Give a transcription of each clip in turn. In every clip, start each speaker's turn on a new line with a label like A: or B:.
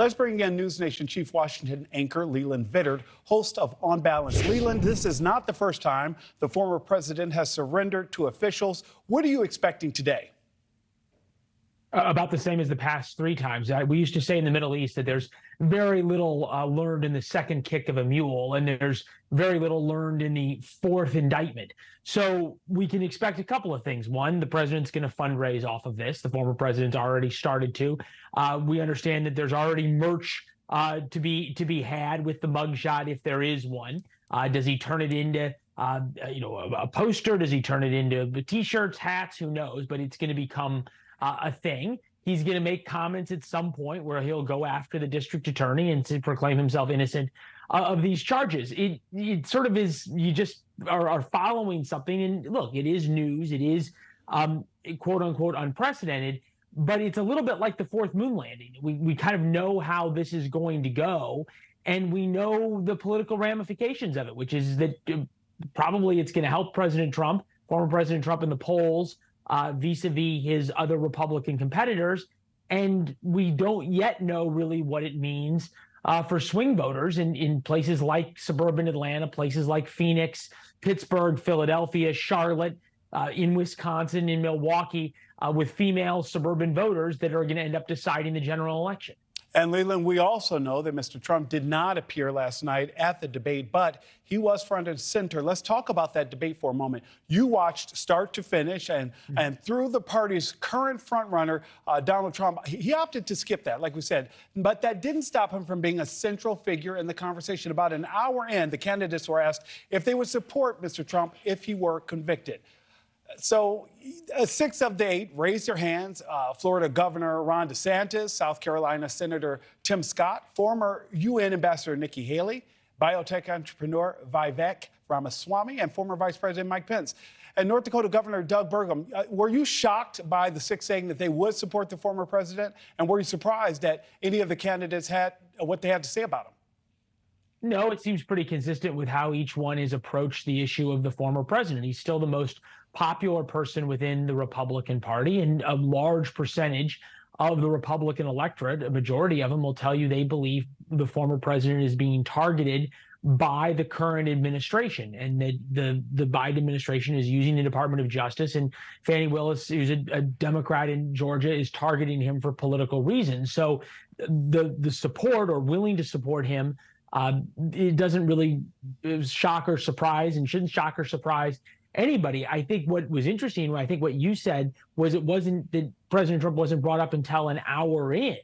A: Let's bring in NewsNation Chief Washington anchor Leland Vittert, host of Unbiased. Leland, this is not the first time the former president has surrendered to officials. What are you expecting today?
B: About the same as the past three times. We used to say in the Middle East that there's very little learned in the second kick of a mule, and there's very little learned in the fourth indictment. So we can expect a couple of things. One, the president's going to fundraise off of this. The former president's already started to. We understand that there's already merch to be had with the mugshot if there is one. Does he turn it into a poster? Does he turn it into T-shirts, hats? Who knows? But it's going to become a thing. He's going to make comments at some point where he'll go after the district attorney and to proclaim himself innocent of these charges. It sort of is, you just are following something. And look, it is news. It is quote unquote unprecedented, but it's a little bit like the fourth moon landing. We kind of know how this is going to go, and we know the political ramifications of it, which is that probably it's going to help President Trump, former President Trump, in the polls vis-a-vis his other Republican competitors. And we don't yet know really what it means for swing voters in places like suburban Atlanta, places like Phoenix, Pittsburgh, Philadelphia, Charlotte, in Wisconsin, in Milwaukee, with female suburban voters that are going to end up deciding the general election.
A: And Leland, we also know that Mr. Trump did not appear last night at the debate, but he was front and center. Let's talk about that debate for a moment. You watched start to finish, and through the party's current frontrunner, Donald Trump, he opted to skip that, like we said. But that didn't stop him from being a central figure in the conversation. About an hour in, the candidates were asked if they would support Mr. Trump if he were convicted. So 6 of the 8 raised their hands. Florida Governor Ron DeSantis, South Carolina Senator Tim Scott, former UN Ambassador Nikki Haley, biotech entrepreneur Vivek Ramaswamy, and former Vice President Mike Pence. And North Dakota Governor Doug Burgum, were you shocked by the 6 saying that they would support the former president? And were you surprised that any of the candidates had what they had to say about him?
B: No, it seems pretty consistent with how each one has approached the issue of the former president. He's still the most popular person within the Republican Party, and a large percentage of the Republican electorate, a majority of them, will tell you they believe the former president is being targeted by the current administration, and that the Biden administration is using the Department of Justice, and Fani Willis, who's a Democrat in Georgia, is targeting him for political reasons. So the support, or willing to support him, it doesn't really shock or surprise, and shouldn't shock or surprise anybody. I think what was interesting, I think what you said, was it wasn't that President Trump wasn't brought up until an hour in,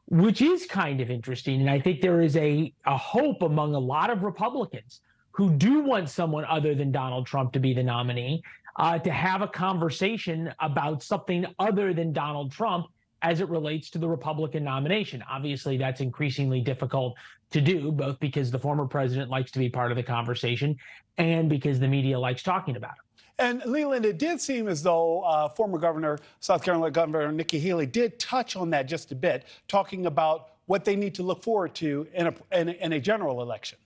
B: which is kind of interesting. And I think there is a hope among a lot of Republicans who do want someone other than Donald Trump to be the nominee, to have a conversation about something other than Donald Trump as it relates to the Republican nomination. Obviously, that's increasingly difficult to do, both because the former president likes to be part of the conversation and because the media likes talking about him.
A: And Leland, it did seem as though former Governor, South Carolina Governor Nikki Haley did touch on that just a bit, talking about what they need to look forward to in a general election.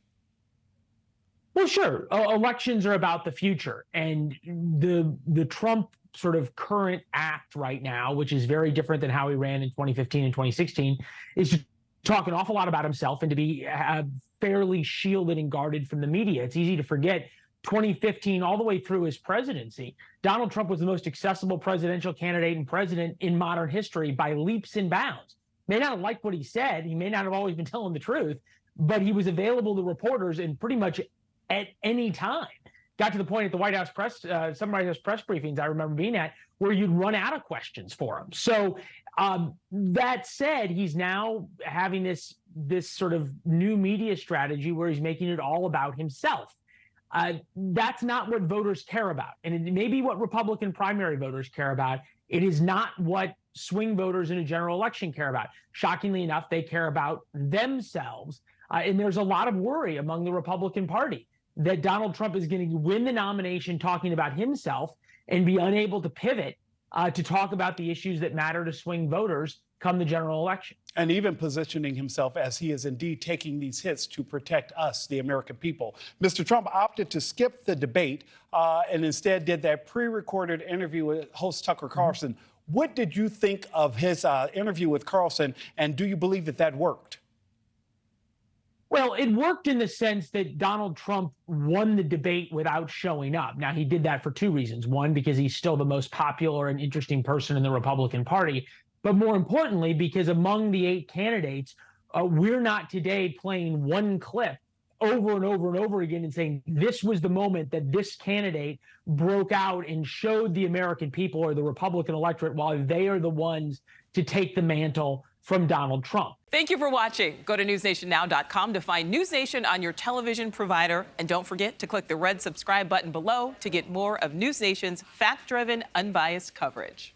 B: Well, sure. Elections are about the future, and the Trump sort of current act right now, which is very different than how he ran in 2015 and 2016, is to talk an awful lot about himself and to be fairly shielded and guarded from the media. It's easy to forget 2015 all the way through his presidency. Donald Trump was the most accessible presidential candidate and president in modern history by leaps and bounds. May not have liked what he said. He may not have always been telling the truth, but he was available to reporters in pretty much at any time. Got to the point at the White House press, some White House press briefings I remember being at, where you'd run out of questions for him. So that said, he's now having this sort of new media strategy where he's making it all about himself. That's not what voters care about. And it may be what Republican primary voters care about. It is not what swing voters in a general election care about. Shockingly enough, they care about themselves. And there's a lot of worry among the Republican Party that Donald Trump is going to win the nomination talking about himself and be unable to pivot to talk about the issues that matter to swing voters come the general election.
A: And even positioning himself as he is indeed taking these hits to protect us, the American people. Mr. Trump opted to skip the debate and instead did that pre-recorded interview with host Tucker Carlson. What did you think of his interview with Carlson, and do you believe that that worked?
B: Well, it worked in the sense that Donald Trump won the debate without showing up. Now, he did that for two reasons. One, because he's still the most popular and interesting person in the Republican Party. But more importantly, because among the 8 candidates, we're not today playing one clip over and over and over again and saying this was the moment that this candidate broke out and showed the American people or the Republican electorate why they are the ones to take the mantle from Donald Trump.
C: Thank you for watching. Go to newsnationnow.com to find News Nation on your television provider. And don't forget to click the red subscribe button below to get more of News Nation's fact-driven, unbiased coverage.